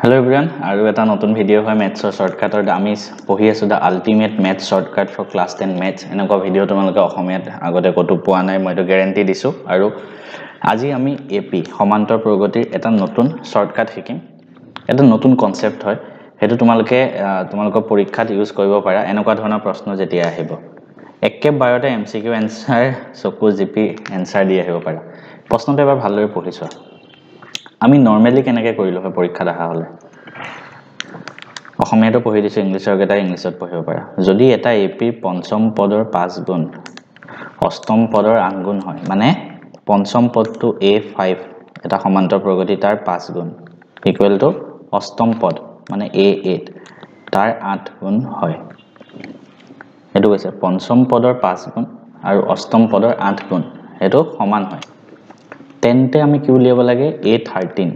Hello everyone, আৰু এটা নতুন ভিডিও হয় ম্যাথছৰ শৰ্টকাটৰ আমি পঢ়ি আছো the ultimate maths shortcut for class 10 maths এনেকুৱা ভিডিও তোমালোকে অসমীয়াত আগতে কতো পোৱা নাই মই তো গ্যাৰান্টি দিছো আৰু আজি আমি এপি সমান্তৰ প্ৰগতিৰ এটা নতুন শৰ্টকাট শিকিম এটা নতুন কনসেপ্ট হয় হেতু তোমালোকৰ পৰীক্ষাত ইউজ কৰিব পাৰা এনেকুৱা ধৰণৰ প্ৰশ্ন যেতিয়া আহিব একেবাৰতে এমসিকিউ আনসাৰ চকু জিপি আনসাৰ দি আহিব পাৰা প্ৰশ্নটো এবাৰ ভালদৰে পঢ়িছো আমি নৰমালি কেনেকৈ কৰিলো হয় পৰীক্ষাত আহা হলে অসমীয়াটো পঢ়ি দিছো ইংলিছৰ কেটা ইংলিছত পঢ়িব পাৰা যদি এটা এপিৰ পঞ্চম পদৰ 5 গুণ অষ্টম পদৰ আনগুণ হয় মানে পঞ্চম পদটো a5 এটা সমান্তৰ প্ৰগতি তাৰ 5 গুণ ইকুৱেল টু অষ্টম পদ মানে a8 তাৰ 8 গুণ হয় এটো কৈছে পঞ্চম পদৰ 5 গুণ আৰু অষ্টম পদৰ 8 গুণ এটো সমান হয় তেন্তে আমি কি উলিয়াব লাগে a13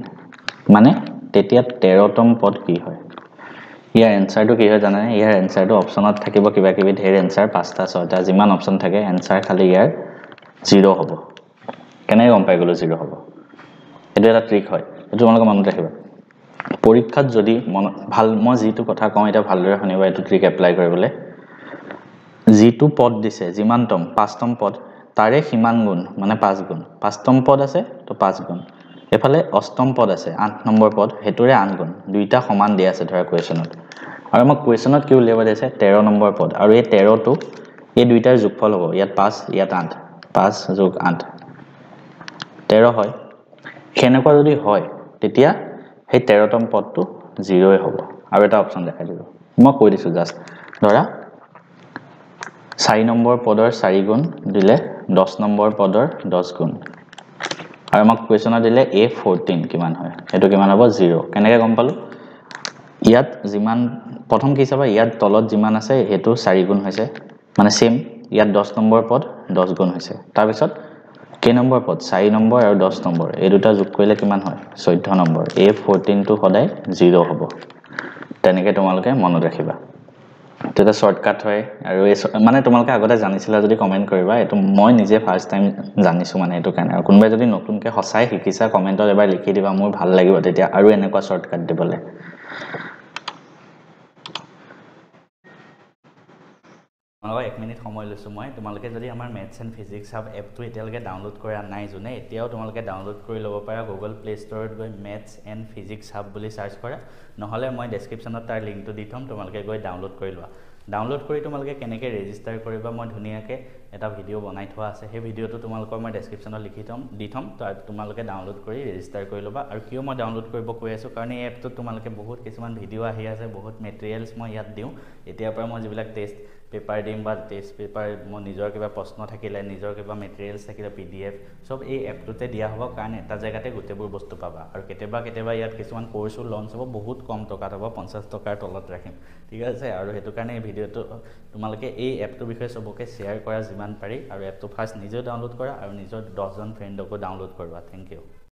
মানে তেতিয়া 13তম পদ কি হয় ইয়াৰ এনসাৰটো কি হয় জানানে ইয়াৰ এনসাৰটো অপচনত থাকিব কিবা কিবি ধেৰ এনসাৰ 5টা 6টা যিমান অপচন থাকে এনসাৰ খালি ইয়াৰ 0 হ'ব কেনে গম পাই গলো 0 হ'ব এটো এটা ট্ৰিক হয় এটো তোমালোকে মনত ৰাখিবা পৰীক্ষাত যদি ভাল মই যেটো কথা কওঁ এটা ভালদৰে শুনিবা এটো ট্ৰিক এপ্লাই কৰিবলৈ যেটো পদ দিছে যিমানতম 5তম পদ তাৰে সমান গুণ মানে 5 গুণ 5তম পদ আছে তো 5 গুণ এফালে অষ্টম পদ আছে 8 নম্বৰ পদ হেতুৰে 8 গুণ দুইটা সমান দিয়া আছে ধৰা কোৱেচনত আৰু মই কোৱেচনত কি উলিয়াব দিছে 13 নম্বৰ পদ আৰু এই 13 টো এই দুইটাৰ যোগফল হ'ব ইয়াত 5 ইয়াত 8 5 যোগ 8 13 হয় কেনেকুৱা যদি হয় তেতিয়া সেই 13তম পদটো 0 হ'ব আৰু এটা অপচন দেখাই দিব মই কৈ দিছো জাস্ট ধৰা 4 নম্বৰ পদৰ 4 গুণ দিলে 10 নম্বৰ পদৰ 10 গুণ আৰু আমাক কোৱেচনত দিলে a14 কিমান হয় এটো কিমান হ'ব 0 কেনেকৈ গম পালো ইয়াত যিমান প্ৰথম কি চাবা ইয়াত তলত যিমান আছে হেতু 4 গুণ হৈছে মানে সেম ইয়াত 10 নম্বৰ পদ 10 গুণ হৈছে তাৰ পিছত কে নম্বৰ পদ 4 নম্বৰ আৰু 10 নম্বৰ এই দুটা যোগ কৰিলে কিমান হয় 14 নম্বৰ a14 টো সদায় 0 হ'ব তেনেকৈ তোমালোকে মনত ৰাখিবা এটা শৰ্টকাট হয় আৰু মানে তোমালোকে আগতে জানিছিলা যদি কমেন্ট কৰিবা এটো মই নিজে ফাৰ্স্ট টাইম জানিছো মানে এটো কাৰণে আৰু কোনবাই যদি নতুনকে হসাই শিকিছা কমেন্টত এবাৰ লিখি দিবা মোৰ ভাল লাগিব তেতিয়া আৰু এনেকুৱা শৰ্টকাট দিবলে মই 1 মিনিট সময় লৈছো মই তোমালোকে যদি আমাৰ ম্যাথছ এণ্ড ফিজিক্স হাব এপটো এতিয়ালৈকে ডাউনলোড কৰা নাই জুনে এতিয়াও তোমালোকে ডাউনলোড কৰি ল'ব পাৰা গুগল প্লে ষ্টৰত গৈ ম্যাথছ এণ্ড ফিজিক্স হাব বুলি সাৰ্চ কৰা নহলে মই ডেসক্ৰিপচনত তাৰ লিংকটো দি থম তোমালোকে গৈ ডাউনলোড কৰি লোৱা ডাউনলোড কৰি তোমালোকে কেনেকৈ ৰেজিষ্টাৰ কৰিবা মই ধুনিয়াকে এটা ভিডিও বনাই থোৱা আছে সেই ভিডিওটো তোমালোকৰ মই ডেসক্ৰিপচনত লিখি থম দি থম তাৰ তোমালোকে ডাউনলোড কৰি ৰেজিষ্টাৰ কৰি ল'বা আৰু কিয় মই ডাউনলোড কৰিব কৈ আছো কাৰণ এই এপটো তোমালোকে বহুত কিছুমান ভিডিও আহি আছে বহুত মেটেৰিয়েলছ মই ইয়াত দিও এতিয়াৰ পৰা মই যিবিলাক টেষ্ট পেপাৰ দিম বা টেষ্ট পেপাৰ মই নিজৰ কিবা প্ৰশ্ন থাকিলে নিজৰ কিবা মেটেৰিয়েলছ থাকিলে পিডিএফ সব এই এপটোতে দিয়া হ'ব কাৰণ এটা জায়গাতে গোটেবোৰ বস্তু পাবা আৰু কেতিয়াবা ইয়াত কিছুমান কোৰ্সও লঞ্চ হ'ব বহুত কম টকাত হ'ব 50 টকাৰ তলত ৰাখিম ঠিক আছে আৰু হেতু কাৰণে এই ভিডিওটো তোমালোকে এই এপটোৰ বিষয়ে সবকে শেয়াৰ কৰা যিমান পাৰি আৰু এপটো ফাৰ্স্ট নিজে ডাউনলোড কৰা আৰু নিজৰ 10 জন ফ্ৰেণ্ডকো ডাউনলোড কৰবা থ্যাংক ইউ